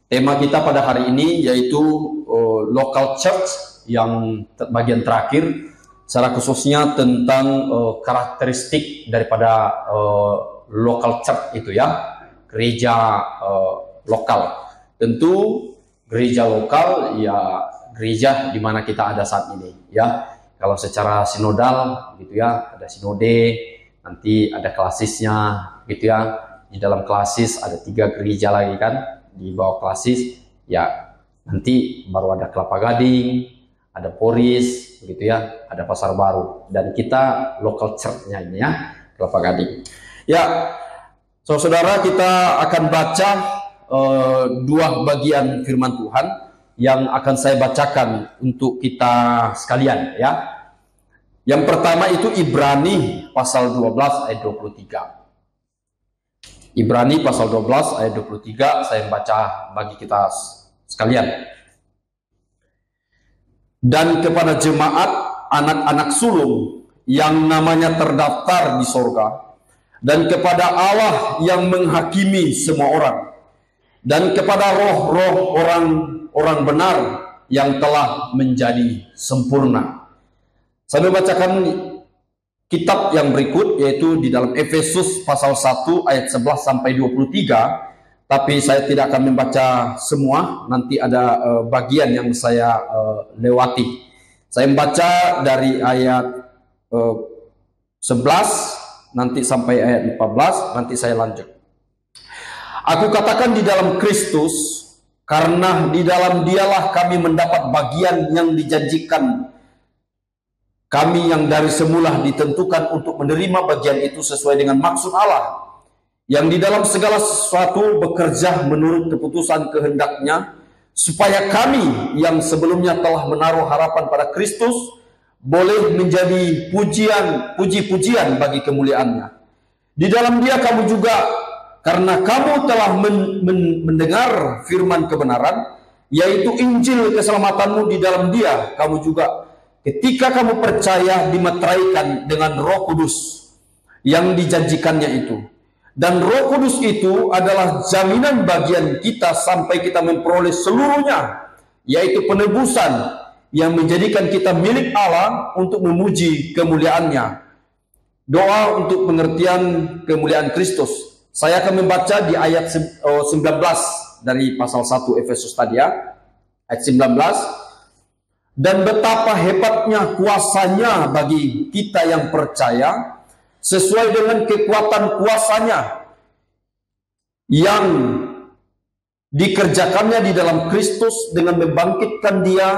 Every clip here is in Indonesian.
Tema kita pada hari ini yaitu local church yang bagian terakhir, secara khususnya tentang karakteristik daripada local church itu ya, gereja lokal. Tentu gereja lokal ya gereja di mana kita ada saat ini ya. Kalau secara sinodal gitu ya, ada sinode, nanti ada klasisnya gitu ya. Di dalam klasis ada 3 gereja lagi kan. Di bawah klasis ya nanti baru ada Kelapa Gading, ada Poris gitu ya, ada Pasar Baru, dan kita local church-nya ini ya, Kelapa Gading. Ya, saudara, kita akan baca 2 bagian firman Tuhan yang akan saya bacakan untuk kita sekalian ya. Yang pertama itu Ibrani pasal 12 ayat 23. Ibrani pasal 12 ayat 23 saya baca bagi kita sekalian. Dan kepada jemaat anak-anak sulung yang namanya terdaftar di sorga, dan kepada Allah yang menghakimi semua orang, dan kepada roh-roh orang benar yang telah menjadi sempurna. Saya membacakan kitab yang berikut, yaitu di dalam Efesus pasal 1 ayat 11 sampai 23. Tapi saya tidak akan membaca semua, nanti ada bagian yang saya lewati. Saya membaca dari ayat 11 nanti sampai ayat 14, nanti saya lanjut. Aku katakan di dalam Kristus, karena di dalam Dialah kami mendapat bagian yang dijanjikan. Kami yang dari semula ditentukan untuk menerima bagian itu sesuai dengan maksud Allah, yang di dalam segala sesuatu bekerja menurut keputusan kehendaknya, supaya kami yang sebelumnya telah menaruh harapan pada Kristus boleh menjadi puji-pujian bagi kemuliaannya. Di dalam Dia kamu juga, karena kamu telah mendengar firman kebenaran, yaitu Injil keselamatanmu, di dalam Dia kamu juga, ketika kamu percaya, dimeteraikan dengan Roh Kudus yang dijanjikannya itu. Dan Roh Kudus itu adalah jaminan bagian kita sampai kita memperoleh seluruhnya, yaitu penebusan yang menjadikan kita milik Allah untuk memuji kemuliaannya. Doa untuk pengertian kemuliaan Kristus. Saya akan membaca di ayat 19 dari pasal 1 Efesus tadi ya. Ayat 19. Dan betapa hebatnya kuasanya bagi kita yang percaya, sesuai dengan kekuatan kuasanya yang dikerjakannya di dalam Kristus dengan membangkitkan Dia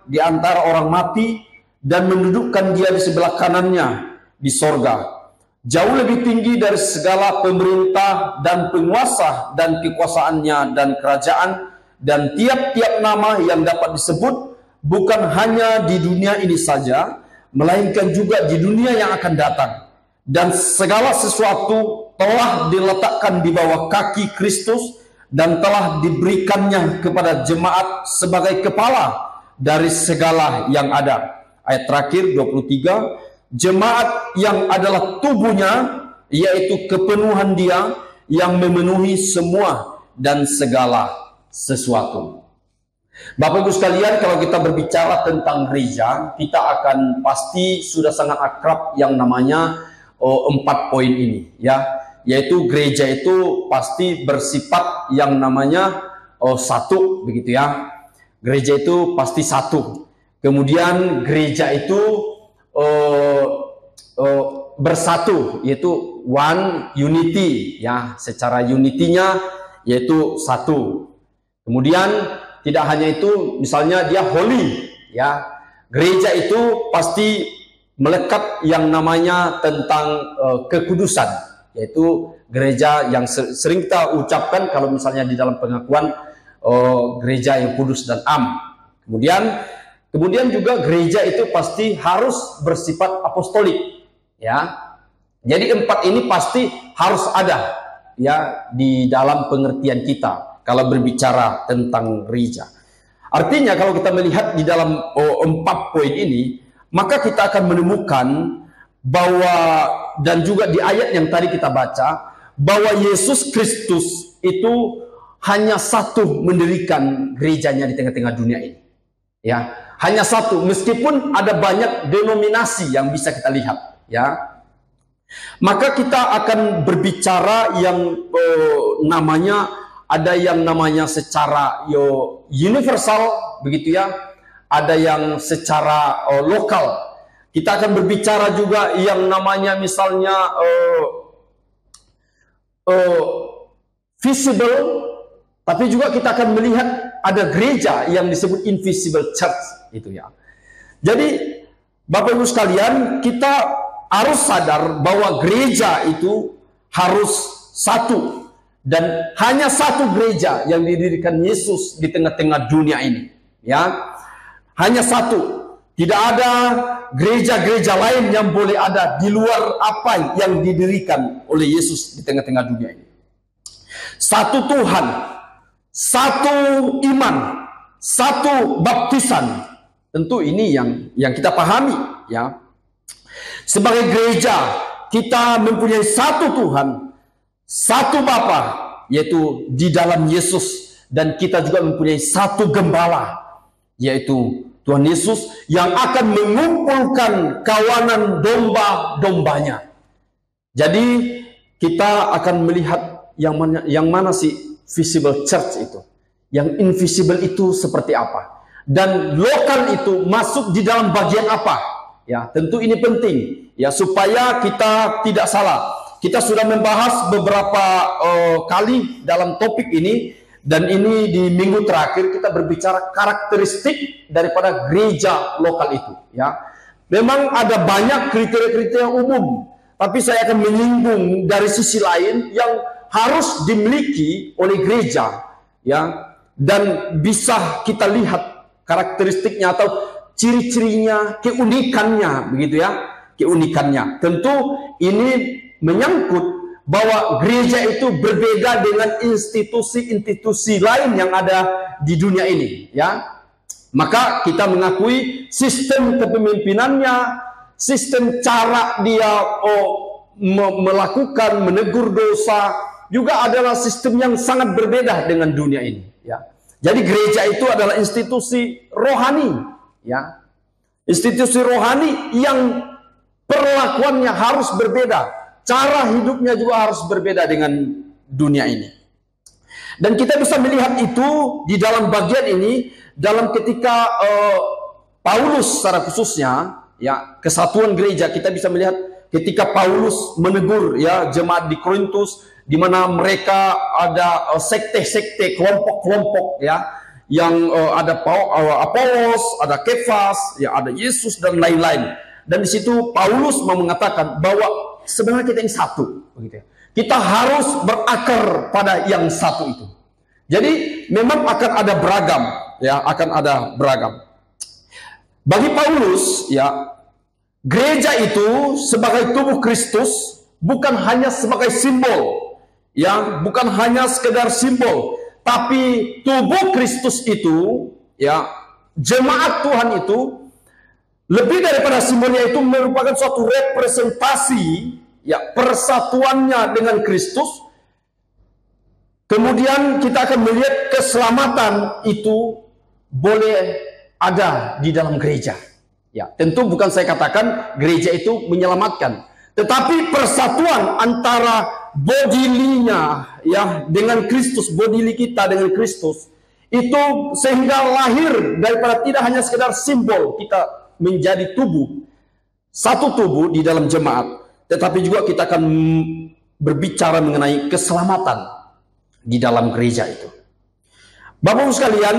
di antara orang mati dan mendudukkan Dia di sebelah kanannya di sorga, jauh lebih tinggi dari segala pemerintah dan penguasa dan kekuasaannya dan kerajaan dan tiap-tiap nama yang dapat disebut, bukan hanya di dunia ini saja, melainkan juga di dunia yang akan datang. Dan segala sesuatu telah diletakkan di bawah kaki Kristus dan telah diberikannya kepada jemaat sebagai kepala dari segala yang ada. Ayat terakhir 23, jemaat yang adalah tubuhnya, yaitu kepenuhan Dia yang memenuhi semua dan segala sesuatu. Bapak Ibu sekalian, kalau kita berbicara tentang gereja, kita akan pasti sudah sangat akrab yang namanya 4 poin ini ya, yaitu gereja itu pasti bersifat yang namanya satu begitu ya. Gereja itu pasti satu. Kemudian gereja itu bersatu, yaitu one unity ya, secara unitinya yaitu satu. Kemudian tidak hanya itu, misalnya dia holy ya. Gereja itu pasti melekat yang namanya tentang kekudusan, yaitu gereja yang sering kita ucapkan kalau misalnya di dalam pengakuan gereja yang kudus dan am. Kemudian juga gereja itu pasti harus bersifat apostolik ya. Jadi 4 ini pasti harus ada ya di dalam pengertian kita kalau berbicara tentang gereja. Artinya kalau kita melihat di dalam 4 poin ini, maka kita akan menemukan bahwa, dan juga di ayat yang tadi kita baca, bahwa Yesus Kristus itu hanya satu mendirikan gerejanya di tengah-tengah dunia ini. Ya, hanya satu, meskipun ada banyak denominasi yang bisa kita lihat, ya. Maka kita akan berbicara yang namanya, ada yang namanya secara universal, begitu ya. Ada yang secara lokal. Kita akan berbicara juga yang namanya misalnya visible, tapi juga kita akan melihat ada gereja yang disebut invisible church, itu ya. Jadi Bapak Ibu sekalian, kita harus sadar bahwa gereja itu harus satu, dan hanya satu gereja yang didirikan Yesus di tengah-tengah dunia ini, ya. Hanya satu. Tidak ada gereja-gereja lain yang boleh ada di luar apa yang didirikan oleh Yesus di tengah-tengah dunia ini. Satu Tuhan, satu iman, satu baptisan. Tentu ini yang kita pahami, ya. Sebagai gereja, kita mempunyai satu Tuhan, satu Bapa, yaitu di dalam Yesus, dan kita juga mempunyai satu gembala, yaitu Tuhan Yesus, yang akan mengumpulkan kawanan domba-dombanya. Jadi kita akan melihat yang mana sih visible church itu, yang invisible itu seperti apa, dan lokal itu masuk di dalam bagian apa. Ya, tentu ini penting, ya, supaya kita tidak salah. Kita sudah membahas beberapa kali dalam topik ini. Dan ini di minggu terakhir kita berbicara karakteristik daripada gereja lokal itu, ya. Memang ada banyak kriteria-kriteria umum, tapi saya akan menyinggung dari sisi lain yang harus dimiliki oleh gereja, ya, dan bisa kita lihat karakteristiknya atau ciri-cirinya, keunikannya, begitu ya, keunikannya. Tentu ini menyangkut bahwa gereja itu berbeda dengan institusi-institusi lain yang ada di dunia ini, ya. Maka kita mengakui sistem kepemimpinannya, sistem cara dia melakukan, menegur dosa, juga adalah sistem yang sangat berbeda dengan dunia ini, ya. Jadi gereja itu adalah institusi rohani, ya. Institusi rohani yang perlakuannya harus berbeda. Cara hidupnya juga harus berbeda dengan dunia ini. Dan kita bisa melihat itu di dalam bagian ini, dalam ketika Paulus secara khususnya, ya, kesatuan gereja, kita bisa melihat ketika Paulus menegur, ya, jemaat di Korintus, di mana mereka ada sekte-sekte, kelompok-kelompok, ya, yang ada Apolos, ada Kefas, ya, ada Yesus dan lain-lain. Dan di situ Paulus mau mengatakan bahwa sebenarnya kita yang satu, begitu ya. Kita harus berakar pada yang satu itu. Jadi memang akan ada beragam, ya, akan ada beragam. Bagi Paulus, ya, gereja itu sebagai tubuh Kristus bukan hanya sebagai simbol, ya, bukan hanya sekedar simbol, tapi tubuh Kristus itu, ya, jemaat Tuhan itu, lebih daripada simbolnya, itu merupakan suatu representasi, ya, persatuannya dengan Kristus. Kemudian kita akan melihat keselamatan itu boleh ada di dalam gereja. Ya, tentu bukan saya katakan gereja itu menyelamatkan, tetapi persatuan antara bodily-nya, ya, dengan Kristus, bodily kita dengan Kristus, itu sehingga lahir daripada tidak hanya sekedar simbol kita menjadi tubuh, satu tubuh di dalam jemaat, tetapi juga kita akan berbicara mengenai keselamatan di dalam gereja itu. Bapak-Ibu sekalian,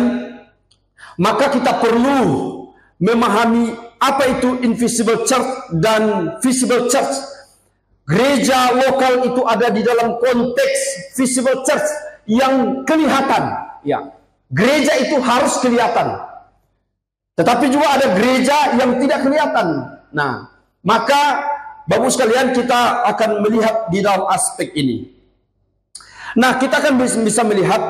maka kita perlu memahami apa itu invisible church dan visible church. Gereja lokal itu ada di dalam konteks visible church yang kelihatan, ya. Gereja itu harus kelihatan. Tetapi juga ada gereja yang tidak kelihatan. Nah, maka Bapak sekalian, kita akan melihat di dalam aspek ini. Nah, kita akan bisa melihat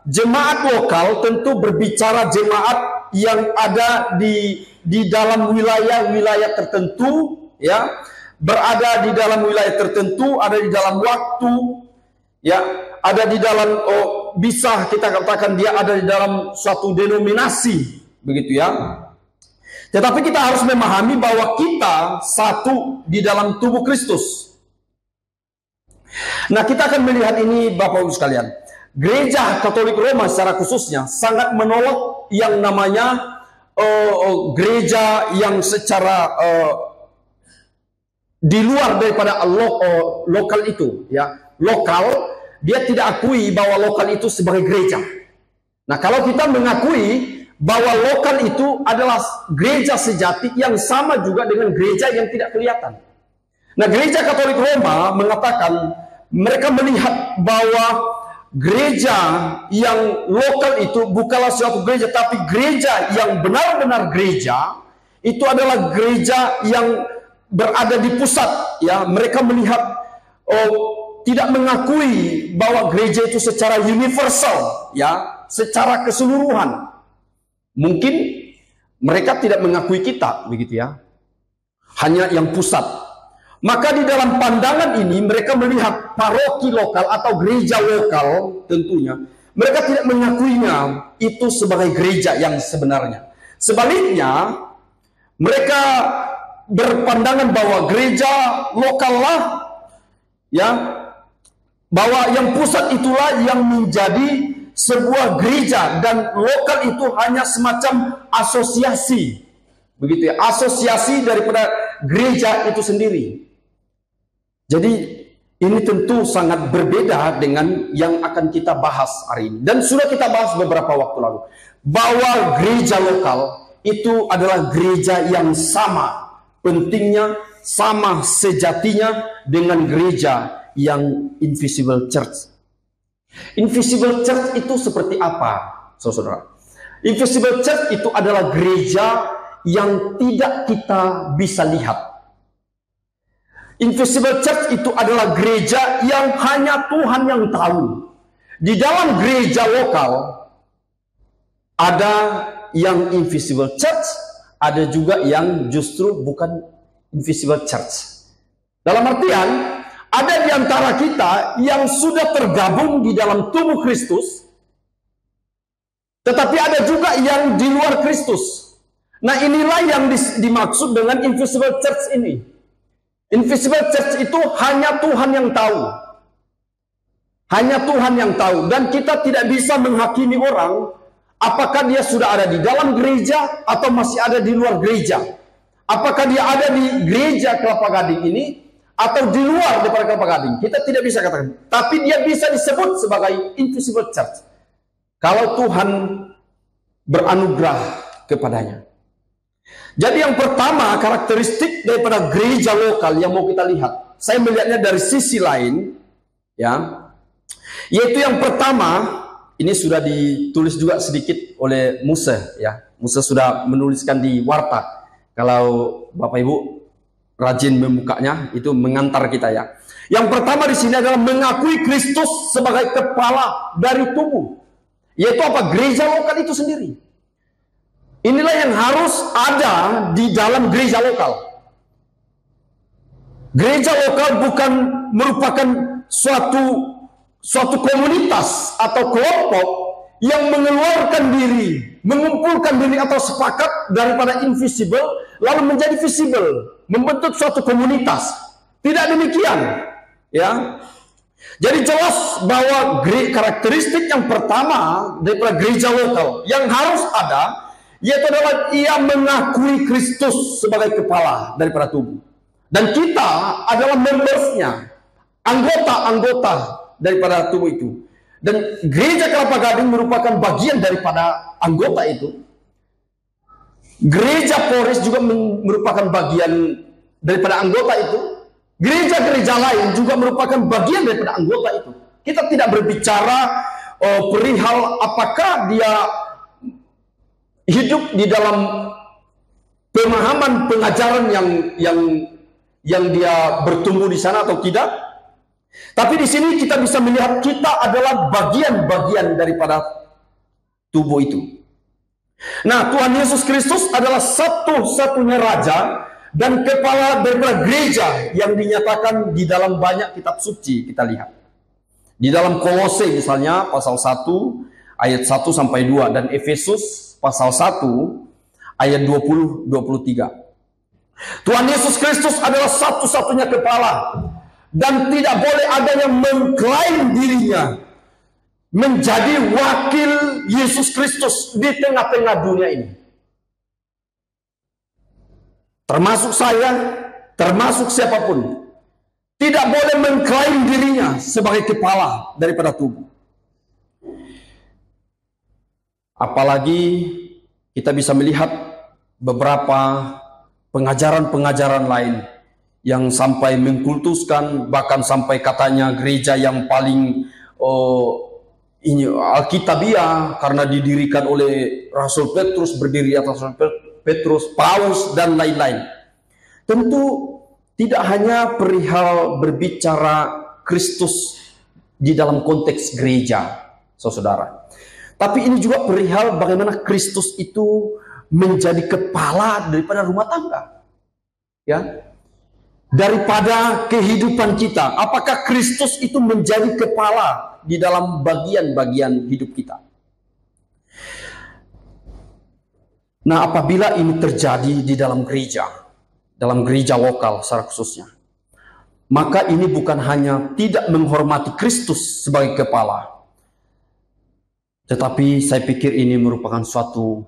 jemaat lokal tentu berbicara jemaat yang ada di dalam wilayah-wilayah tertentu, ya, berada di dalam wilayah tertentu, ada di dalam waktu, ya, ada di dalam, bisa kita katakan dia ada di dalam suatu denominasi, begitu ya. Tetapi kita harus memahami bahwa kita satu di dalam tubuh Kristus. Nah, kita akan melihat ini Bapak Ibu sekalian. Gereja Katolik Roma secara khususnya sangat menolak yang namanya gereja yang secara di luar daripada lokal itu, ya. Lokal, dia tidak akui bahwa lokal itu sebagai gereja. Nah, kalau kita mengakui bahwa lokal itu adalah gereja sejati yang sama juga dengan gereja yang tidak kelihatan. Nah, gereja Katolik Roma mengatakan mereka melihat bahwa gereja yang lokal itu bukanlah suatu gereja, tapi gereja yang benar-benar gereja itu adalah gereja yang berada di pusat, ya. Mereka melihat, tidak mengakui bahwa gereja itu secara universal, ya, secara keseluruhan. Mungkin mereka tidak mengakui kita, begitu ya, hanya yang pusat. Maka di dalam pandangan ini mereka melihat paroki lokal atau gereja lokal, tentunya mereka tidak mengakuinya itu sebagai gereja yang sebenarnya. Sebaliknya, mereka berpandangan bahwa gereja lokal lah, ya, bahwa yang pusat itulah yang menjadi sebuah gereja, dan lokal itu hanya semacam asosiasi, begitu ya, asosiasi daripada gereja itu sendiri. Jadi ini tentu sangat berbeda dengan yang akan kita bahas hari ini, dan sudah kita bahas beberapa waktu lalu, bahwa gereja lokal itu adalah gereja yang sama pentingnya, sama sejatinya dengan gereja yang invisible church. Invisible church itu seperti apa, saudara? Invisible church itu adalah gereja yang tidak kita bisa lihat. Invisible church itu adalah gereja yang hanya Tuhan yang tahu. Di dalam gereja lokal ada yang invisible church, ada juga yang justru bukan invisible church. Dalam artian, ada di antara kita yang sudah tergabung di dalam tubuh Kristus, tetapi ada juga yang di luar Kristus. Nah, inilah yang dimaksud dengan invisible church ini. Invisible church itu hanya Tuhan yang tahu. Hanya Tuhan yang tahu. Dan kita tidak bisa menghakimi orang apakah dia sudah ada di dalam gereja atau masih ada di luar gereja. Apakah dia ada di gereja Kelapa Gading ini atau di luar daripada Kelapa Gading. Kita tidak bisa katakan. Tapi dia bisa disebut sebagai invisible church kalau Tuhan beranugerah kepadanya. Jadi yang pertama, karakteristik daripada gereja lokal yang mau kita lihat, saya melihatnya dari sisi lain, ya, yaitu yang pertama, ini sudah ditulis juga sedikit oleh Musa, ya. Musa sudah menuliskan di warta. Kalau Bapak Ibu rajin membukanya, itu mengantar kita, ya. Yang pertama di sini adalah mengakui Kristus sebagai kepala dari tubuh, yaitu apa? Gereja lokal itu sendiri. Inilah yang harus ada di dalam gereja lokal. Gereja lokal bukan merupakan suatu komunitas atau kelompok yang mengeluarkan diri, mengumpulkan diri atau sepakat daripada invisible lalu menjadi visible, membentuk suatu komunitas. Tidak demikian, ya. Jadi jelas bahwa karakteristik yang pertama daripada gereja lokal yang harus ada, yaitu adalah ia mengakui Kristus sebagai kepala daripada tubuh. Dan kita adalah membersnya, anggota-anggota daripada tubuh itu. Dan gereja Kelapa Gading merupakan bagian daripada anggota itu. Gereja Polres juga merupakan bagian daripada anggota itu. Gereja-gereja lain juga merupakan bagian daripada anggota itu. Kita tidak berbicara perihal apakah dia hidup di dalam pemahaman pengajaran yang dia bertumbuh di sana atau tidak. Tapi di sini kita bisa melihat kita adalah bagian-bagian daripada tubuh itu. Nah, Tuhan Yesus Kristus adalah satu-satunya raja dan kepala daripada gereja yang dinyatakan di dalam banyak kitab suci kita lihat. Di dalam Kolose misalnya pasal 1 ayat 1 sampai 2 dan Efesus pasal 1 ayat 20-23. Tuhan Yesus Kristus adalah satu-satunya kepala dan tidak boleh ada yang mengklaim dirinya menjadi wakil Yesus Kristus di tengah-tengah dunia ini. Termasuk saya, termasuk siapapun, tidak boleh mengklaim dirinya sebagai kepala daripada tubuh. Apalagi kita bisa melihat beberapa pengajaran-pengajaran lain yang sampai mengkultuskan, bahkan sampai katanya gereja yang paling ini Alkitabiah karena didirikan oleh Rasul Petrus, berdiri atas Rasul Petrus, Paulus dan lain-lain. Tentu tidak hanya perihal berbicara Kristus di dalam konteks gereja, saudara. Tapi ini juga perihal bagaimana Kristus itu menjadi kepala daripada rumah tangga. Ya. Daripada kehidupan kita, apakah Kristus itu menjadi kepala di dalam bagian-bagian hidup kita? Nah, apabila ini terjadi di dalam gereja lokal secara khususnya, maka ini bukan hanya tidak menghormati Kristus sebagai kepala, tetapi saya pikir ini merupakan suatu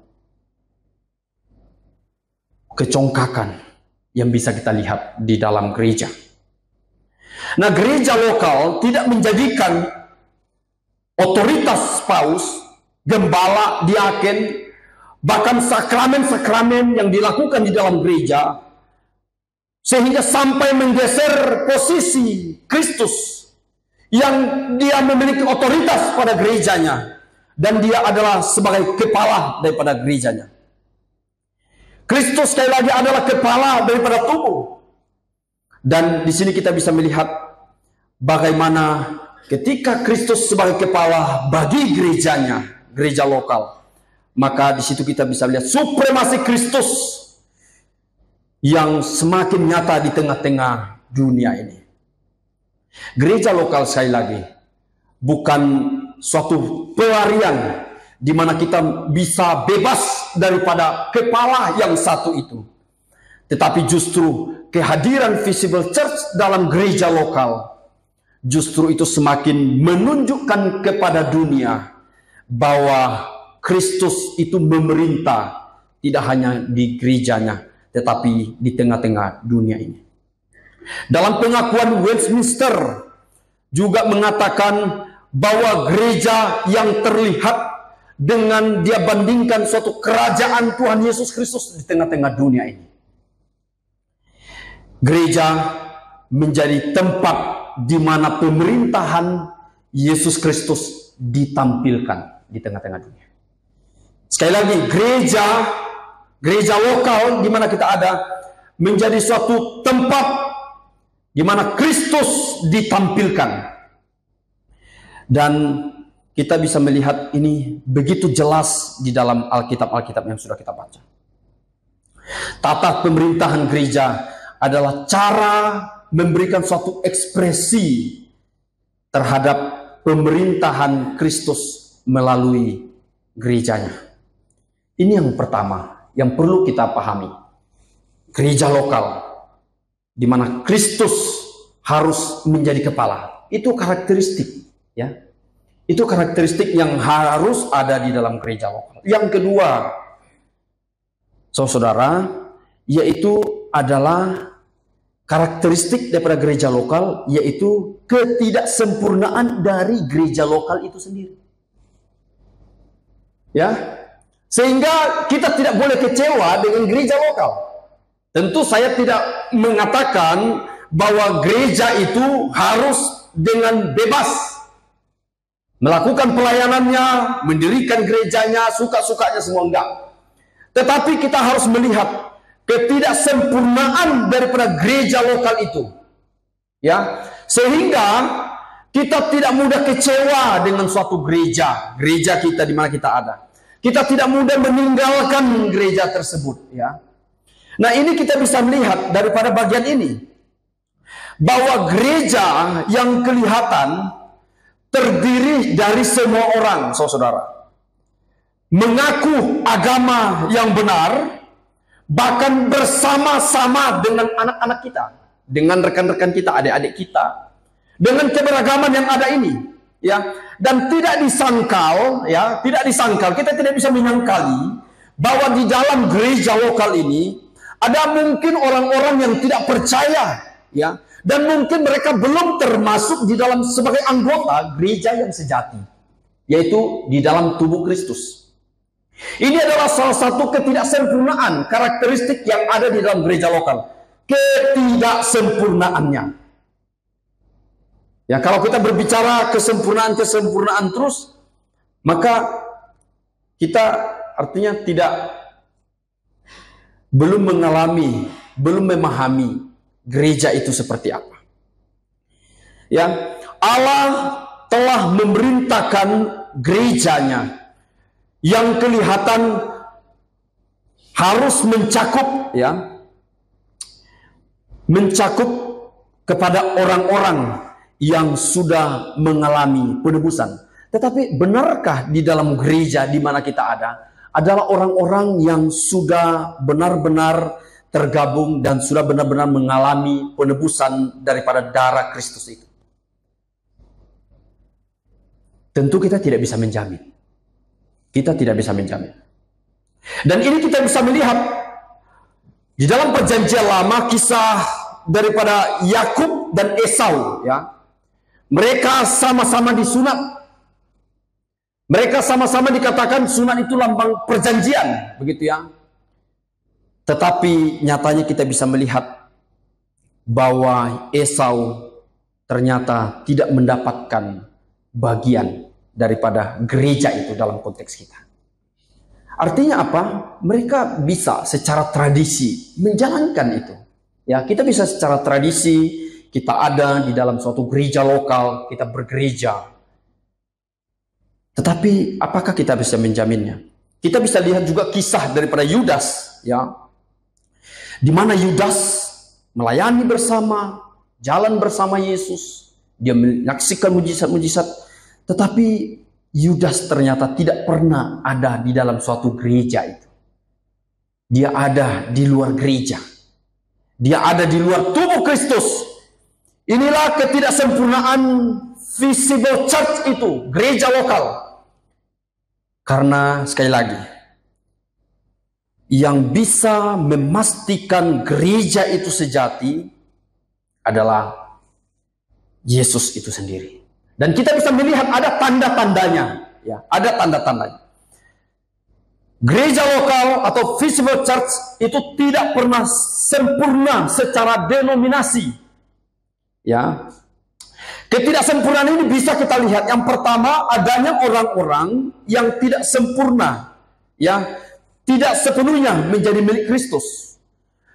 kecongkakan yang bisa kita lihat di dalam gereja. Nah, gereja lokal tidak menjadikan otoritas paus, gembala, diaken, bahkan sakramen-sakramen yang dilakukan di dalam gereja, sehingga sampai menggeser posisi Kristus yang dia memiliki otoritas pada gerejanya. Dan dia adalah sebagai kepala daripada gerejanya. Kristus sekali lagi adalah kepala daripada tubuh. Dan di sini kita bisa melihat bagaimana ketika Kristus sebagai kepala bagi gerejanya, gereja lokal, maka di situ kita bisa melihat supremasi Kristus yang semakin nyata di tengah-tengah dunia ini. Gereja lokal sekali lagi bukan suatu pelarian di mana kita bisa bebas daripada kepala yang satu itu. Tetapi justru kehadiran Visible Church dalam gereja lokal justru itu semakin menunjukkan kepada dunia bahwa Kristus itu memerintah tidak hanya di gerejanya tetapi di tengah-tengah dunia ini. Dalam pengakuan Westminster juga mengatakan bahwa gereja yang terlihat dengan dia bandingkan suatu kerajaan Tuhan Yesus Kristus di tengah-tengah dunia ini. Gereja menjadi tempat di mana pemerintahan Yesus Kristus ditampilkan di tengah-tengah dunia. Sekali lagi, gereja lokal di mana kita ada menjadi suatu tempat di mana Kristus ditampilkan. Dan kita bisa melihat ini begitu jelas di dalam Alkitab yang sudah kita baca. Tata pemerintahan gereja adalah cara memberikan suatu ekspresi terhadap pemerintahan Kristus melalui gerejanya. Ini yang pertama yang perlu kita pahami. Gereja lokal di mana Kristus harus menjadi kepala. Itu karakteristik. Ya, itu karakteristik yang harus ada di dalam gereja lokal. Yang kedua, saudara, yaitu adalah karakteristik daripada gereja lokal, yaitu ketidaksempurnaan dari gereja lokal itu sendiri. Ya, sehingga kita tidak boleh kecewa dengan gereja lokal. Tentu saya tidak mengatakan bahwa gereja itu harus dengan bebas melakukan pelayanannya, mendirikan gerejanya, suka-sukanya semua, enggak. Tetapi kita harus melihat ketidaksempurnaan daripada gereja lokal itu. Ya, sehingga kita tidak mudah kecewa dengan suatu gereja kita di mana kita ada. Kita tidak mudah meninggalkan gereja tersebut, ya. Nah, ini kita bisa melihat daripada bagian ini bahwa gereja yang kelihatan terdiri dari semua orang, saudara. Mengaku agama yang benar, bahkan bersama-sama dengan anak-anak kita, dengan rekan-rekan kita, adik-adik kita, dengan keberagaman yang ada ini, ya. Dan tidak disangkal, ya, tidak disangkal, kita tidak bisa menyangkali bahwa di dalam gereja lokal ini ada mungkin orang-orang yang tidak percaya, ya, dan mungkin mereka belum termasuk di dalam sebagai anggota gereja yang sejati, yaitu di dalam tubuh Kristus. Ini adalah salah satu ketidaksempurnaan karakteristik yang ada di dalam gereja lokal. Ketidaksempurnaannya. Ya, kalau kita berbicara kesempurnaan terus, maka kita artinya belum mengalami, belum memahami gereja itu seperti apa. Ya, Allah telah memerintahkan gerejanya yang kelihatan harus mencakup, ya, mencakup kepada orang-orang yang sudah mengalami penebusan. Tetapi benarkah di dalam gereja di mana kita ada adalah orang-orang yang sudah benar-benar tergabung dan sudah benar-benar mengalami penebusan daripada darah Kristus itu? Tentu kita tidak bisa menjamin. Kita tidak bisa menjamin. Dan ini kita bisa melihat di dalam perjanjian lama kisah daripada Yakub dan Esau, ya. Mereka sama-sama disunat. Mereka sama-sama dikatakan sunat itu lambang perjanjian, begitu ya. Tetapi nyatanya kita bisa melihat bahwa Esau ternyata tidak mendapatkan bagian daripada gereja itu dalam konteks kita. Artinya apa? Mereka bisa secara tradisi menjalankan itu. Ya, kita bisa secara tradisi, kita ada di dalam suatu gereja lokal, kita bergereja. Tetapi apakah kita bisa menjaminnya? Kita bisa lihat juga kisah daripada Yudas, ya. Di mana Yudas melayani bersama, jalan bersama Yesus, dia menyaksikan mujizat-mujizat. Tetapi Yudas ternyata tidak pernah ada di dalam suatu gereja itu. Dia ada di luar gereja. Dia ada di luar tubuh Kristus. Inilah ketidaksempurnaan visible church itu, gereja lokal. Karena sekali lagi, yang bisa memastikan gereja itu sejati adalah Yesus itu sendiri. Dan kita bisa melihat ada tanda-tandanya, ya, ada tanda-tandanya. Gereja lokal atau visible church itu tidak pernah sempurna secara denominasi. Ya. Ketidaksempurnaan ini bisa kita lihat. Yang pertama, adanya orang-orang yang tidak sempurna, ya, tidak sepenuhnya menjadi milik Kristus.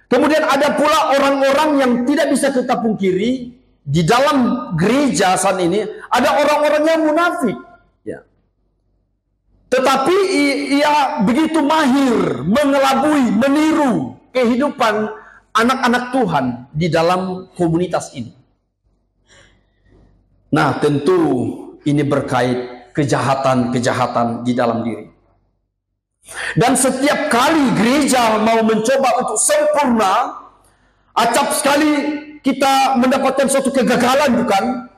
Kemudian ada pula orang-orang yang tidak bisa kita pungkiri. Di dalam gereja saat ini ada orang-orang yang munafik, ya. Tetapi ia begitu mahir mengelabui, meniru kehidupan anak-anak Tuhan di dalam komunitas ini. Nah, tentu ini berkait kejahatan-kejahatan di dalam diri. Dan setiap kali gereja mau mencoba untuk sempurna, acap sekali kita mendapatkan suatu kegagalan, bukan?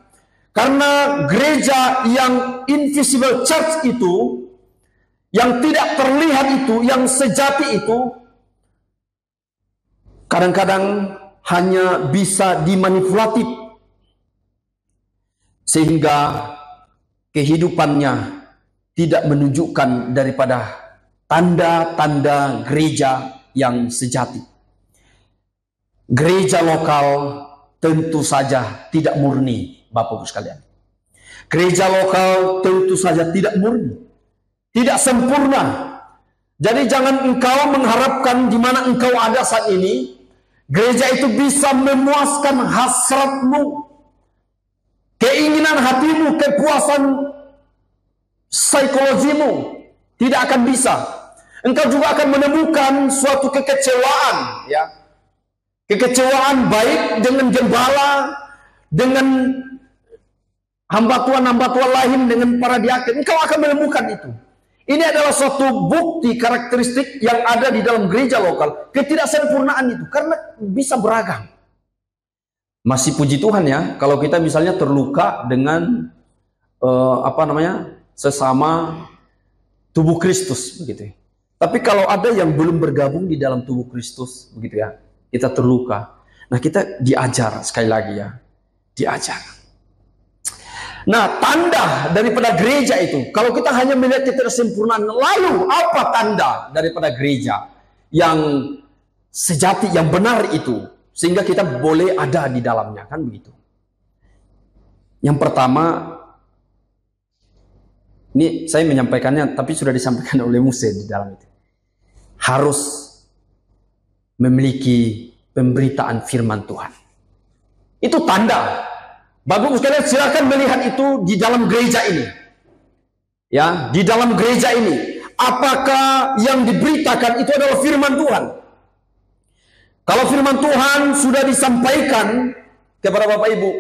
Karena gereja yang invisible church itu, yang tidak terlihat itu, yang sejati itu, kadang-kadang hanya bisa dimanipulatif. Sehingga kehidupannya tidak menunjukkan daripada tanda-tanda gereja yang sejati. Gereja lokal tentu saja tidak murni, Bapak Ibu sekalian. Gereja lokal tentu saja tidak murni, tidak sempurna. Jadi jangan engkau mengharapkan di mana engkau ada saat ini, gereja itu bisa memuaskan hasratmu, keinginan hatimu, kepuasan psikologimu. Tidak akan bisa. Engkau juga akan menemukan suatu kekecewaan, ya. Kekecewaan baik dengan gembala, dengan hamba Tuhan lain dengan para diaken, engkau akan menemukan itu. Ini adalah suatu bukti karakteristik yang ada di dalam gereja lokal. Ketidaksempurnaan itu, karena bisa beragam. Masih puji Tuhan ya, kalau kita misalnya terluka dengan sesama tubuh Kristus begitu. Tapi kalau ada yang belum bergabung di dalam tubuh Kristus begitu ya, kita terluka. Nah, kita diajar sekali lagi ya, diajar. Nah, tanda daripada gereja itu, kalau kita hanya melihat ketidaksempurnaan, lalu apa tanda daripada gereja yang sejati, yang benar itu, sehingga kita boleh ada di dalamnya, kan begitu. Yang pertama, ini saya menyampaikannya, tapi sudah disampaikan oleh Musa di dalam itu. Harus memiliki pemberitaan firman Tuhan. Itu tanda. Bagus sekalian, silakan melihat itu di dalam gereja ini. Ya, di dalam gereja ini. Apakah yang diberitakan itu adalah firman Tuhan? Kalau firman Tuhan sudah disampaikan kepada Bapak Ibu,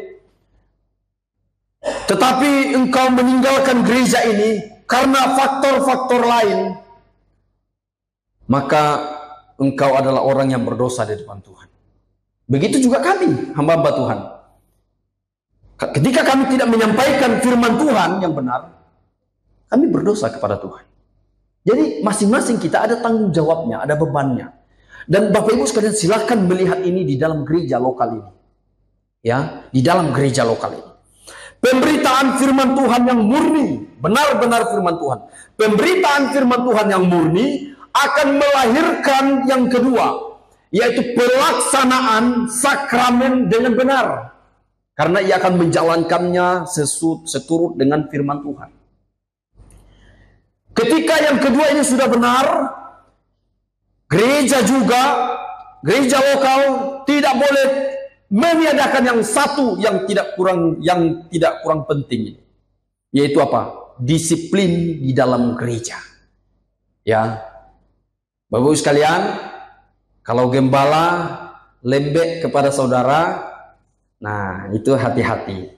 tetapi engkau meninggalkan gereja ini karena faktor-faktor lain, maka engkau adalah orang yang berdosa di depan Tuhan. Begitu juga kami, hamba-hamba Tuhan. Ketika kami tidak menyampaikan firman Tuhan yang benar, kami berdosa kepada Tuhan. Jadi masing-masing kita ada tanggung jawabnya, ada bebannya. Dan Bapak Ibu sekalian, silakan melihat ini di dalam gereja lokal ini. Ya, di dalam gereja lokal ini. Pemberitaan firman Tuhan yang murni, benar-benar firman Tuhan. Pemberitaan firman Tuhan yang murni akan melahirkan yang kedua, yaitu pelaksanaan sakramen dengan benar. Karena ia akan menjalankannya seturut dengan firman Tuhan. Ketika yang kedua ini sudah benar, gereja lokal tidak boleh meniadakan yang satu yang tidak kurang penting, yaitu apa? Disiplin di dalam gereja. Ya, Bapak Ibu sekalian, kalau gembala lembek kepada saudara, nah, itu hati-hati.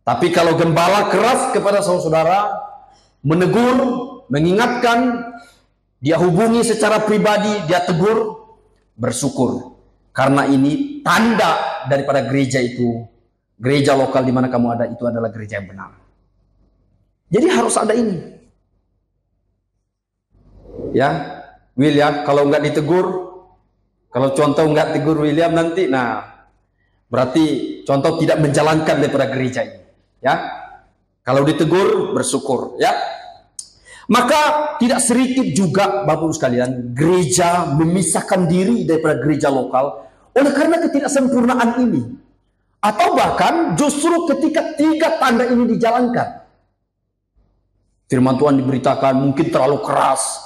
Tapi kalau gembala keras kepada saudara, menegur, mengingatkan, dia hubungi secara pribadi, dia tegur, bersyukur. Karena ini tanda daripada gereja itu, gereja lokal di mana kamu ada itu adalah gereja yang benar. Jadi harus ada ini. Ya, William, kalau nggak ditegur, kalau contoh nggak tegur William nanti, nah, berarti contoh tidak menjalankan daripada gereja ini, ya. Kalau ditegur, bersyukur, ya. Maka tidak sedikit juga Bapak Ibu sekalian, gereja memisahkan diri daripada gereja lokal oleh karena ketidaksempurnaan ini. Atau bahkan justru ketika tiga tanda ini dijalankan, firman Tuhan diberitakan mungkin terlalu keras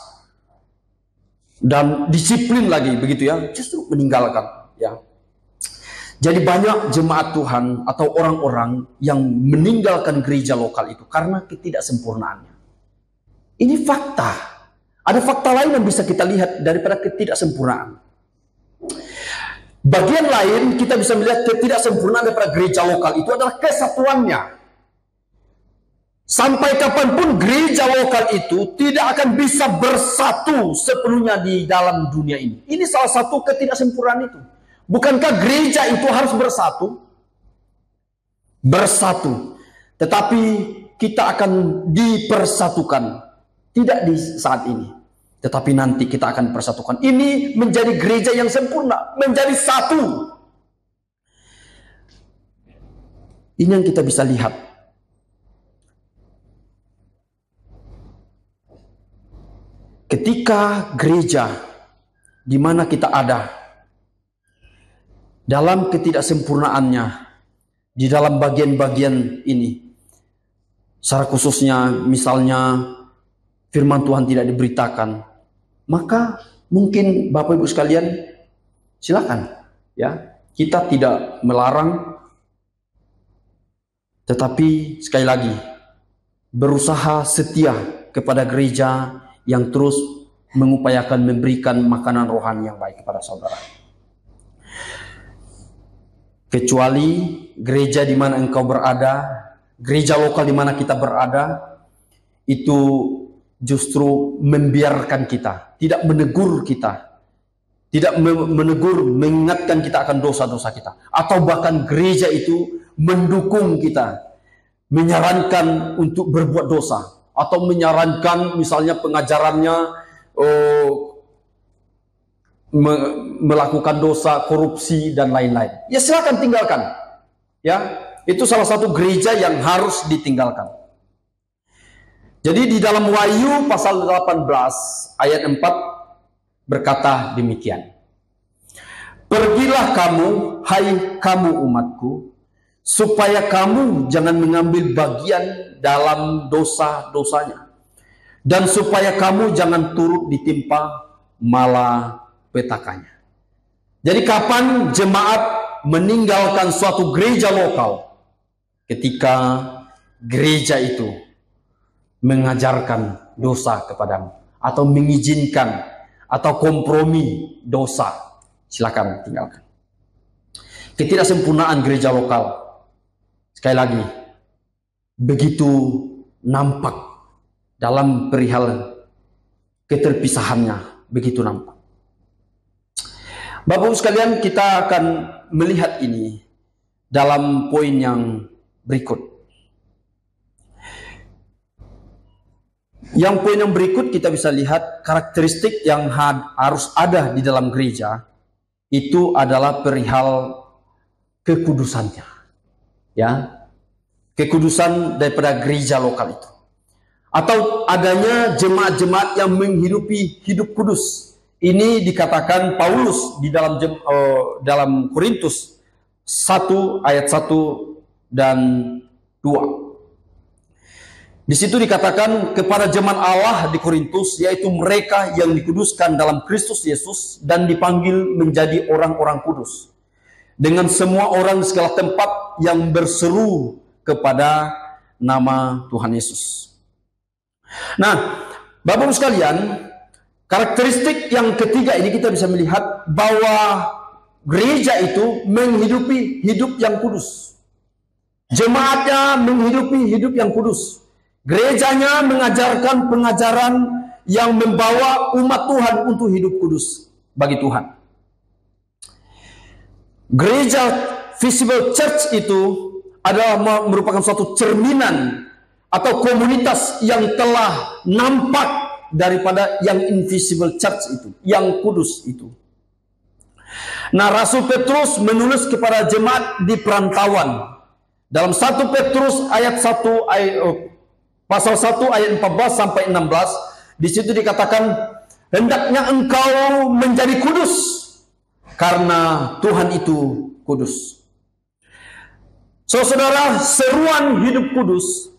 dan disiplin lagi begitu ya, justru meninggalkan, ya. Jadi banyak jemaat Tuhan atau orang-orang yang meninggalkan gereja lokal itu karena ketidaksempurnaannya. Ini fakta. Ada fakta lain yang bisa kita lihat daripada ketidaksempurnaan. Bagian lain kita bisa melihat ketidaksempurnaan daripada gereja lokal itu adalah kesatuannya. Sampai kapanpun gereja lokal itu tidak akan bisa bersatu sepenuhnya di dalam dunia ini. Ini salah satu ketidaksempurnaan itu. Bukankah gereja itu harus bersatu? Bersatu. Tetapi kita akan dipersatukan. Tidak di saat ini. Tetapi nanti kita akan persatukan. Ini menjadi gereja yang sempurna. Menjadi satu. Ini yang kita bisa lihat. Ketika gereja di mana kita ada dalam ketidaksempurnaannya di dalam bagian-bagian ini, secara khususnya misalnya firman Tuhan tidak diberitakan, maka mungkin Bapak Ibu sekalian silakan, ya, kita tidak melarang, tetapi sekali lagi berusaha setia kepada gereja yang terus mengupayakan memberikan makanan rohani yang baik kepada saudara. Kecuali gereja di mana engkau berada gereja lokal di mana kita berada itu justru membiarkan kita, tidak menegur kita, tidak menegur, mengingatkan kita akan dosa-dosa kita, atau bahkan gereja itu mendukung kita, menyarankan untuk berbuat dosa, atau menyarankan misalnya pengajarannya melakukan dosa, korupsi dan lain-lain. Ya silakan tinggalkan. Ya, itu salah satu gereja yang harus ditinggalkan. Jadi di dalam Wahyu pasal 18 ayat 4 berkata demikian. Pergilah kamu, hai kamu umatku, supaya kamu jangan mengambil bagian dalam dosa-dosanya, dan supaya kamu jangan turut ditimpa malapetakannya. Jadi kapan jemaat meninggalkan suatu gereja lokal? Ketika gereja itu mengajarkan dosa kepadamu, atau mengizinkan, atau kompromi dosa, silakan tinggalkan. Ketidaksempurnaan gereja lokal, sekali lagi, begitu nampak dalam perihal keterpisahannya, begitu nampak. Bapak-Ibu sekalian, kita akan melihat ini dalam poin yang berikut. Yang poin yang berikut kita bisa lihat karakteristik yang harus ada di dalam gereja itu adalah perihal kekudusannya. Ya, kekudusan daripada gereja lokal itu, atau adanya jemaat-jemaat yang menghidupi hidup kudus. Ini dikatakan Paulus di dalam Korintus 1 ayat 1 dan 2. Di situ dikatakan kepada jemaat Allah di Korintus, yaitu mereka yang dikuduskan dalam Kristus Yesus dan dipanggil menjadi orang-orang kudus, dengan semua orang di segala tempat yang berseru kepada nama Tuhan Yesus. Nah, Bapak-Ibu sekalian, karakteristik yang ketiga ini kita bisa melihat bahwa gereja itu menghidupi hidup yang kudus. Jemaatnya menghidupi hidup yang kudus. Gerejanya mengajarkan pengajaran yang membawa umat Tuhan untuk hidup kudus bagi Tuhan. Gereja Visible Church itu adalah merupakan suatu cerminan atau komunitas yang telah nampak daripada yang invisible church itu, yang kudus itu. Nah, Rasul Petrus menulis kepada jemaat di perantauan. Dalam 1 Petrus ayat 1 pasal 1 ayat 14 sampai 16, di situ dikatakan, hendaknya engkau menjadi kudus karena Tuhan itu kudus. Saudara, seruan hidup kudus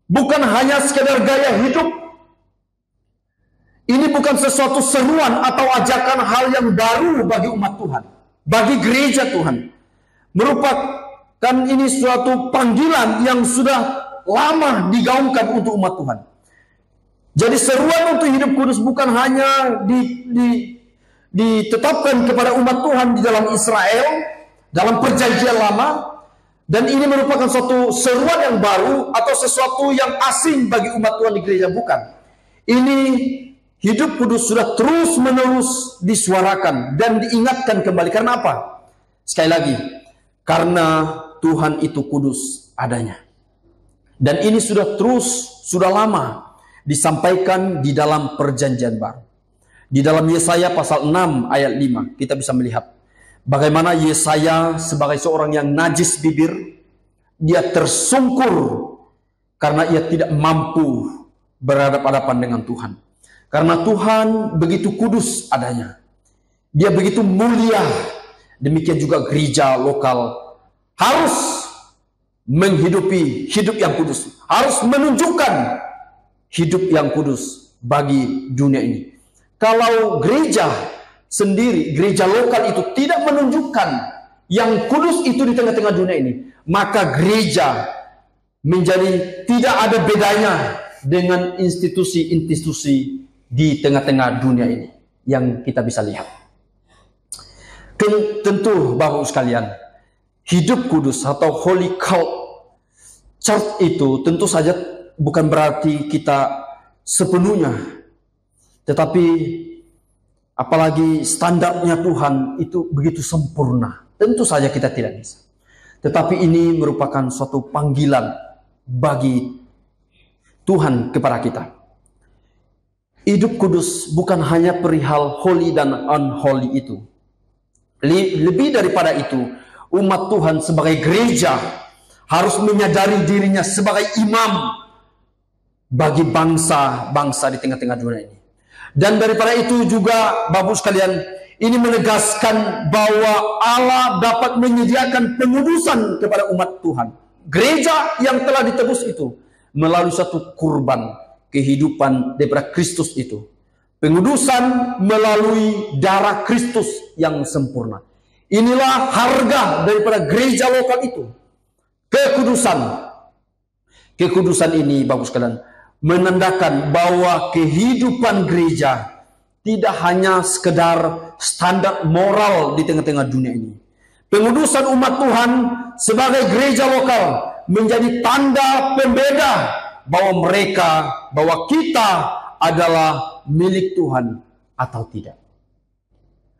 bukan hanya sekedar gaya hidup. Ini bukan sesuatu seruan atau ajakan hal yang baru bagi umat Tuhan, bagi gereja Tuhan. Merupakan ini suatu panggilan yang sudah lama digaungkan untuk umat Tuhan. Jadi seruan untuk hidup kudus bukan hanya ditetapkan kepada umat Tuhan di dalam Israel, dalam perjanjian lama, dan ini merupakan suatu seruan yang baru atau sesuatu yang asing bagi umat Tuhan di gereja, bukan. Ini hidup kudus sudah terus-menerus disuarakan dan diingatkan kembali. Karena apa? Sekali lagi, karena Tuhan itu kudus adanya. Dan ini sudah lama disampaikan di dalam perjanjian baru. Di dalam Yesaya pasal 6 ayat 5 kita bisa melihat bagaimana Yesaya sebagai seorang yang najis bibir, dia tersungkur karena ia tidak mampu berhadapan-hadapan dengan Tuhan. Karena Tuhan begitu kudus adanya, dia begitu mulia. Demikian juga gereja lokal harus menghidupi hidup yang kudus, harus menunjukkan hidup yang kudus bagi dunia ini. Kalau gereja sendiri, gereja lokal itu tidak menunjukkan yang kudus itu di tengah-tengah dunia ini, maka gereja menjadi tidak ada bedanya dengan institusi-institusi di tengah-tengah dunia ini yang kita bisa lihat. Tentu Bapak sekalian, hidup kudus atau holy cult church itu tentu saja bukan berarti kita sepenuhnya, tetapi apalagi standarnya Tuhan itu begitu sempurna. Tentu saja kita tidak bisa. Tetapi ini merupakan suatu panggilan bagi Tuhan kepada kita. Hidup kudus bukan hanya perihal holy dan unholy itu. Lebih daripada itu, umat Tuhan sebagai gereja harus menyadari dirinya sebagai imam bagi bangsa-bangsa di tengah-tengah dunia ini. Dan daripada itu juga, Bapak sekalian, ini menegaskan bahwa Allah dapat menyediakan pengudusan kepada umat Tuhan. Gereja yang telah ditebus itu melalui satu kurban kehidupan daripada Kristus itu. Pengudusan melalui darah Kristus yang sempurna. Inilah harga daripada gereja lokal itu. Kekudusan. Kekudusan ini, Bapak sekalian, menandakan bahwa kehidupan gereja tidak hanya sekedar standar moral di tengah-tengah dunia ini. Pengudusan umat Tuhan sebagai gereja lokal menjadi tanda pembeda bahwa kita adalah milik Tuhan atau tidak.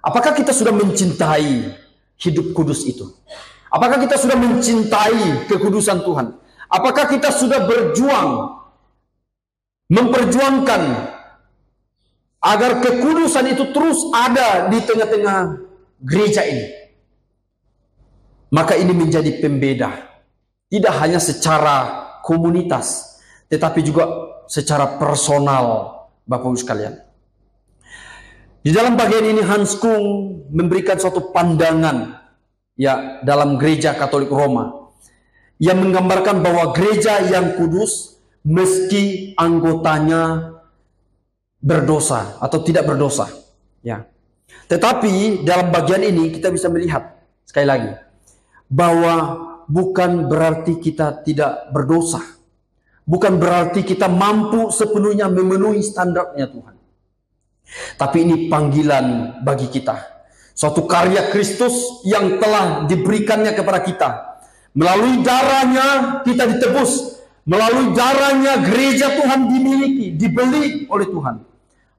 Apakah kita sudah mencintai hidup kudus itu? Apakah kita sudah mencintai kekudusan Tuhan? Apakah kita sudah memperjuangkan agar kekudusan itu terus ada di tengah-tengah gereja ini? Maka ini menjadi pembeda, tidak hanya secara komunitas, tetapi juga secara personal, Bapak Ibu sekalian. Di dalam bagian ini Hans Kung memberikan suatu pandangan ya dalam gereja Katolik Roma yang menggambarkan bahwa gereja yang kudus meski anggotanya berdosa atau tidak berdosa, ya. Tetapi dalam bagian ini kita bisa melihat sekali lagi bahwa bukan berarti kita tidak berdosa, bukan berarti kita mampu sepenuhnya memenuhi standarnya Tuhan. Tapi ini panggilan bagi kita, suatu karya Kristus yang telah diberikannya kepada kita. Melalui darahnya kita ditebus, melalui darahnya gereja Tuhan dimiliki, dibeli oleh Tuhan.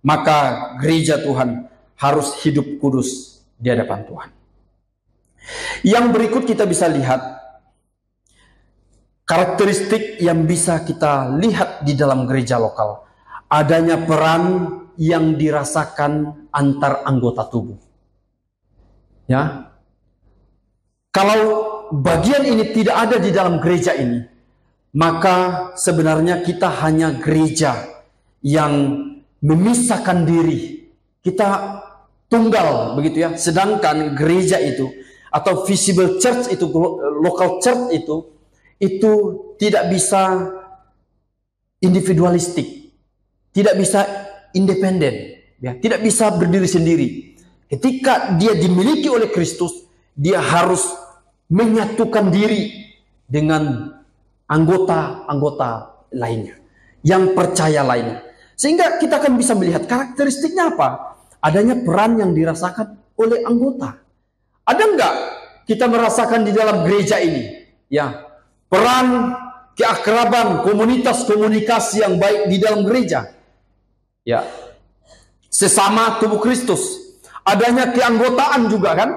Maka gereja Tuhan harus hidup kudus di hadapan Tuhan. Yang berikut kita bisa lihat karakteristik yang bisa kita lihat di dalam gereja lokal. Adanya peran yang dirasakan antar anggota tubuh. Ya. Kalau bagian ini tidak ada di dalam gereja ini, maka sebenarnya kita hanya gereja yang memisahkan diri. Kita tunggal begitu ya. Sedangkan gereja itu atau visible church itu, local church itu tidak bisa individualistik, tidak bisa independen, ya, tidak bisa berdiri sendiri. Ketika dia dimiliki oleh Kristus, dia harus menyatukan diri dengan anggota-anggota lainnya, yang percaya lainnya. Sehingga kita akan bisa melihat karakteristiknya apa? Adanya peran yang dirasakan oleh anggota. Ada enggak kita merasakan di dalam gereja ini, ya, peran keakraban, komunitas komunikasi yang baik di dalam gereja, ya, sesama tubuh Kristus. Adanya keanggotaan juga kan?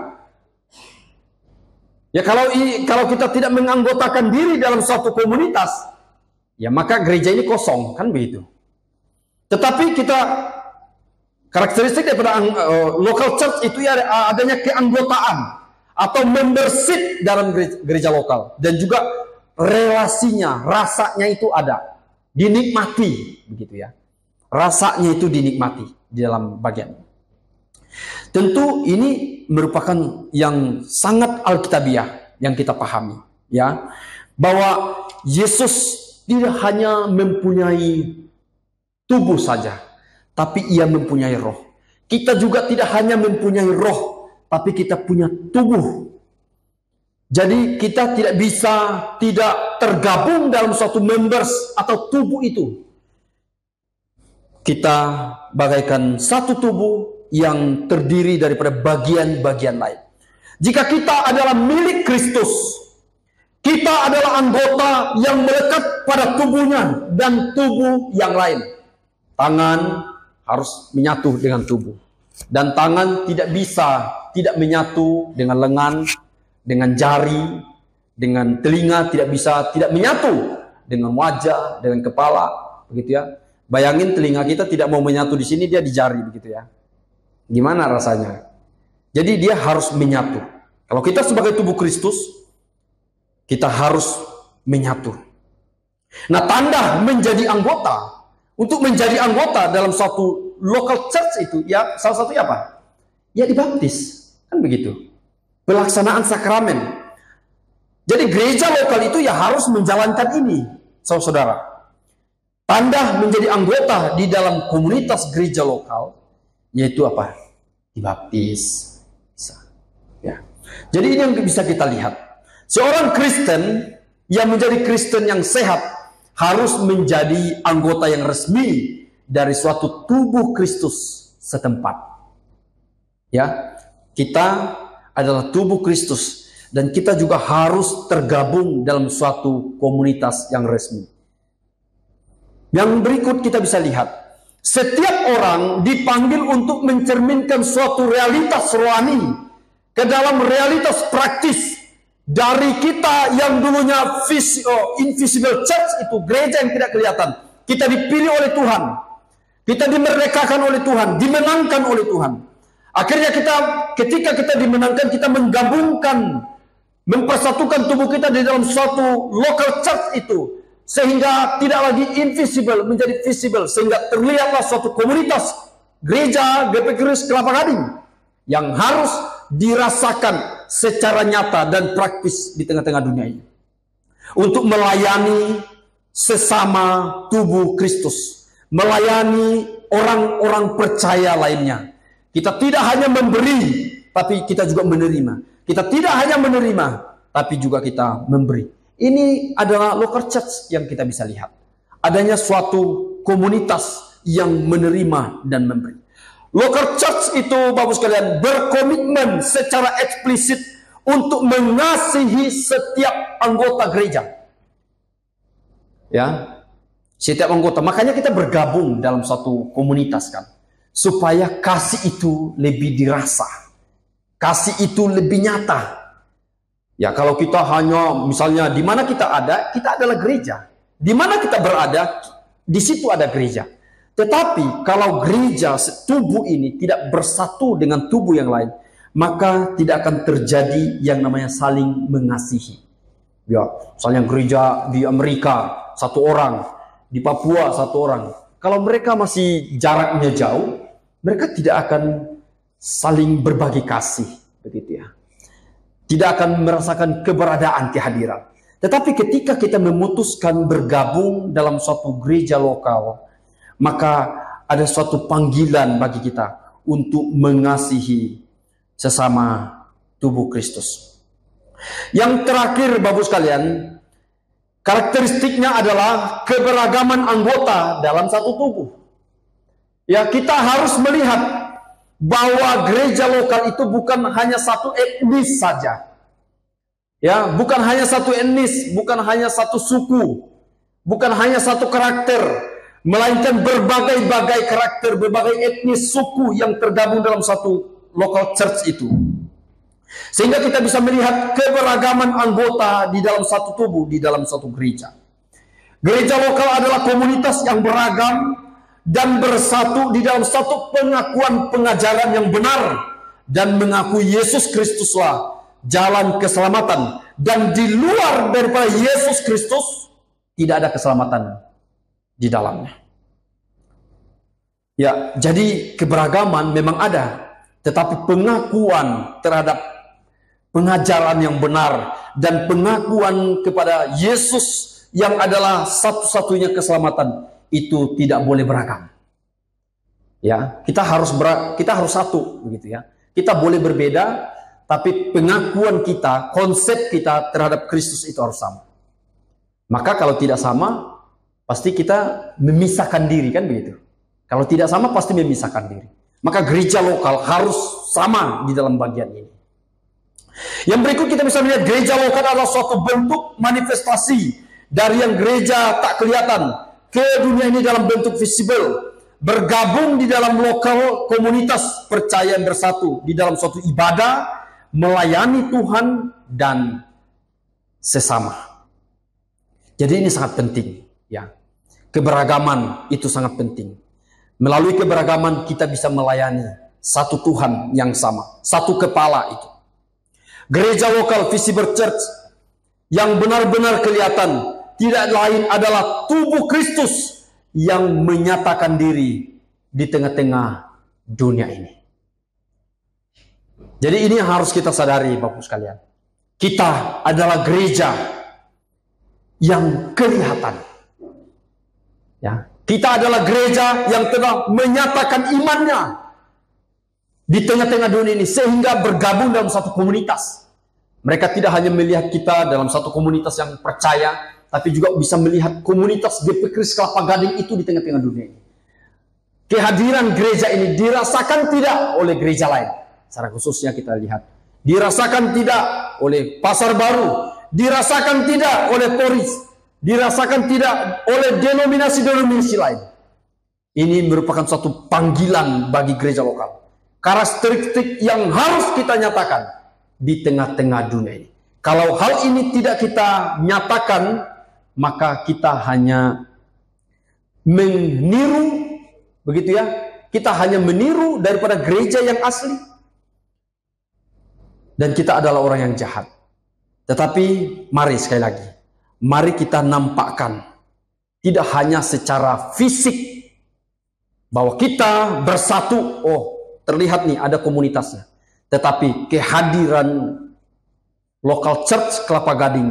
Ya, kalau kita tidak menganggotakan diri dalam suatu komunitas, ya maka gereja ini kosong, kan begitu. Tetapi kita karakteristik daripada local church itu ya adanya keanggotaan atau membership dalam gereja lokal, dan juga relasinya, rasanya itu ada, dinikmati begitu ya. Rasanya itu dinikmati di dalam bagian. Tentu ini merupakan yang sangat alkitabiah yang kita pahami, ya, bahwa Yesus tidak hanya mempunyai tubuh saja, tapi ia mempunyai roh. Kita juga tidak hanya mempunyai roh, tapi kita punya tubuh. Jadi kita tidak bisa tidak tergabung dalam suatu members atau tubuh itu. Kita bagaikan satu tubuh yang terdiri daripada bagian-bagian lain. Jika kita adalah milik Kristus, Kita adalah anggota yang melekat pada tubuhnya dan tubuh yang lain. Tangan harus menyatu dengan tubuh. Dan tangan tidak bisa tidak menyatu dengan lengan, dengan jari, dengan telinga, tidak bisa tidak menyatu dengan wajah, dengan kepala, begitu ya. Bayangin telinga kita tidak mau menyatu di sini, dia di jari, begitu ya. Gimana rasanya? Jadi dia harus menyatu. Kalau kita sebagai tubuh Kristus, kita harus menyatu. Nah, tanda menjadi anggota, untuk menjadi anggota dalam suatu local church itu, ya salah satunya apa? Ya dibaptis, kan begitu. Pelaksanaan sakramen. Jadi gereja lokal itu ya harus menjalankan ini, saudara. Tanda menjadi anggota di dalam komunitas gereja lokal, yaitu apa? Dibaptis. Bisa. Ya. Jadi ini yang bisa kita lihat. Seorang Kristen yang menjadi Kristen yang sehat harus menjadi anggota yang resmi dari suatu tubuh Kristus setempat. Ya, kita adalah tubuh Kristus dan kita juga harus tergabung dalam suatu komunitas yang resmi. Yang berikut kita bisa lihat, setiap orang dipanggil untuk mencerminkan suatu realitas rohani ke dalam realitas praktis. Dari kita yang dulunya invisible church, itu gereja yang tidak kelihatan, kita dipilih oleh Tuhan, kita dimerdekakan oleh Tuhan, dimenangkan oleh Tuhan. Akhirnya ketika kita dimenangkan, kita menggabungkan, mempersatukan tubuh kita di dalam suatu local church itu, sehingga tidak lagi invisible menjadi visible, sehingga terlihatlah suatu komunitas gereja GP Kris Kelapa Gading yang harus dirasakan secara nyata dan praktis di tengah-tengah dunia ini, untuk melayani sesama tubuh Kristus, melayani orang-orang percaya lainnya. Kita tidak hanya memberi, tapi kita juga menerima. Kita tidak hanya menerima, tapi juga kita memberi. Ini adalah local church yang kita bisa lihat. Adanya suatu komunitas yang menerima dan memberi. Local church itu, Bapak sekalian, berkomitmen secara eksplisit untuk mengasihi setiap anggota gereja. Ya, setiap anggota. Makanya kita bergabung dalam suatu komunitas, kan, supaya kasih itu lebih dirasa, kasih itu lebih nyata. Ya, kalau kita hanya misalnya di mana kita adalah gereja. Di mana kita berada, di situ ada gereja. Tetapi kalau gereja tubuh ini tidak bersatu dengan tubuh yang lain, maka tidak akan terjadi yang namanya saling mengasihi. Ya, misalnya gereja di Amerika satu orang, di Papua satu orang. Kalau mereka masih jaraknya jauh, mereka tidak akan saling berbagi kasih, begitu ya. Tidak akan merasakan keberadaan, kehadiran. Tetapi ketika kita memutuskan bergabung dalam suatu gereja lokal, maka ada suatu panggilan bagi kita untuk mengasihi sesama tubuh Kristus. Yang terakhir, Bapak sekalian, karakteristiknya adalah keberagaman anggota dalam satu tubuh. Ya, kita harus melihat bahwa gereja lokal itu bukan hanya satu etnis saja. Ya, bukan hanya satu etnis, bukan hanya satu suku, bukan hanya satu karakter, melainkan berbagai-bagai karakter, berbagai etnis, suku yang tergabung dalam satu local church itu. Sehingga kita bisa melihat keberagaman anggota di dalam satu tubuh, di dalam satu gereja. Gereja lokal adalah komunitas yang beragam dan bersatu di dalam satu pengakuan pengajaran yang benar dan mengakui Yesus Kristuslah jalan keselamatan, dan di luar daripada Yesus Kristus tidak ada keselamatan di dalamnya. Ya, jadi keberagaman memang ada, tetapi pengakuan terhadap pengajaran yang benar dan pengakuan kepada Yesus yang adalah satu-satunya keselamatan itu tidak boleh beragam. Ya, kita harus satu, begitu ya. Kita boleh berbeda, tapi pengakuan kita, konsep kita terhadap Kristus itu harus sama. Maka kalau tidak sama, pasti kita memisahkan diri, kan begitu. Kalau tidak sama, pasti memisahkan diri. Maka gereja lokal harus sama di dalam bagian ini. Yang berikut kita bisa melihat gereja lokal adalah suatu bentuk manifestasi dari yang gereja tak kelihatan ke dunia ini dalam bentuk visible, bergabung di dalam lokal komunitas, percaya bersatu di dalam suatu ibadah, melayani Tuhan dan sesama. Jadi ini sangat penting, ya. Keberagaman itu sangat penting. Melalui keberagaman kita bisa melayani satu Tuhan yang sama, satu kepala itu. Gereja lokal visible church yang benar-benar kelihatan tidak lain adalah tubuh Kristus yang menyatakan diri di tengah-tengah dunia ini. Jadi ini yang harus kita sadari, Bapak sekalian. Kita adalah gereja yang kelihatan. Ya, kita adalah gereja yang telah menyatakan imannya di tengah-tengah dunia ini sehingga bergabung dalam satu komunitas. Mereka tidak hanya melihat kita dalam satu komunitas yang percaya, tapi juga bisa melihat komunitas GP Kris Kelapa Gading itu di tengah-tengah dunia ini. Kehadiran gereja ini dirasakan tidak oleh gereja lain. Secara khususnya kita lihat. Dirasakan tidak oleh Pasar Baru. Dirasakan tidak oleh Poris. Dirasakan tidak oleh denominasi-denominasi lain. Ini merupakan suatu panggilan bagi gereja lokal. Karakteristik yang harus kita nyatakan di tengah-tengah dunia ini. Kalau hal ini tidak kita nyatakan, maka kita hanya meniru, begitu ya. Kita hanya meniru daripada gereja yang asli. Dan kita adalah orang yang jahat. Tetapi mari sekali lagi, mari kita nampakkan tidak hanya secara fisik bahwa kita bersatu, oh terlihat nih ada komunitasnya. Tetapi kehadiran lokal church Kelapa Gading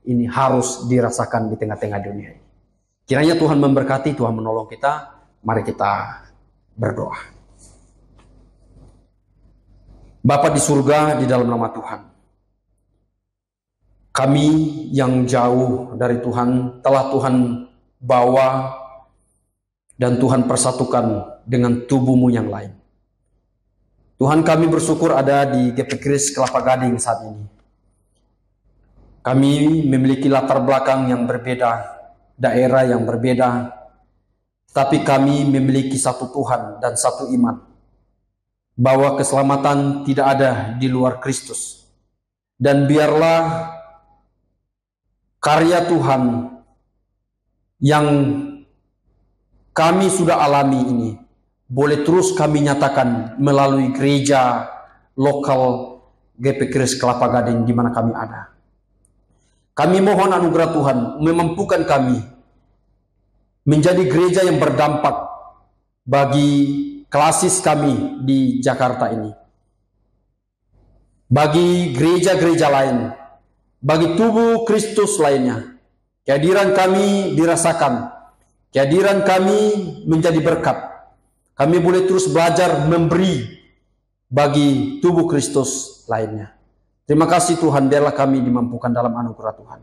ini harus dirasakan di tengah-tengah dunia ini. Kiranya Tuhan memberkati, Tuhan menolong kita. Mari kita berdoa. Bapa di surga, di dalam nama Tuhan, kami yang jauh dari Tuhan telah Tuhan bawa dan Tuhan persatukan dengan tubuh-Mu yang lain. Tuhan, kami bersyukur ada di GP Kris Kelapa Gading saat ini. Kami memiliki latar belakang yang berbeda, daerah yang berbeda, tapi kami memiliki satu Tuhan dan satu iman, bahwa keselamatan tidak ada di luar Kristus. Dan biarlah karya Tuhan yang kami sudah alami ini boleh terus kami nyatakan melalui gereja lokal GP Kris Kelapa Gading di mana kami ada. Kami mohon anugerah Tuhan memampukan kami menjadi gereja yang berdampak bagi klasis kami di Jakarta ini. Bagi gereja-gereja lain, bagi tubuh Kristus lainnya. Kehadiran kami dirasakan, kehadiran kami menjadi berkat. Kami boleh terus belajar memberi bagi tubuh Kristus lainnya. Terima kasih Tuhan, biarlah kami dimampukan dalam anugerah Tuhan.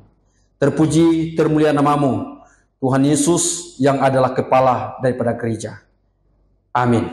Terpuji, termulia nama-Mu, Tuhan Yesus yang adalah kepala daripada gereja. Amin.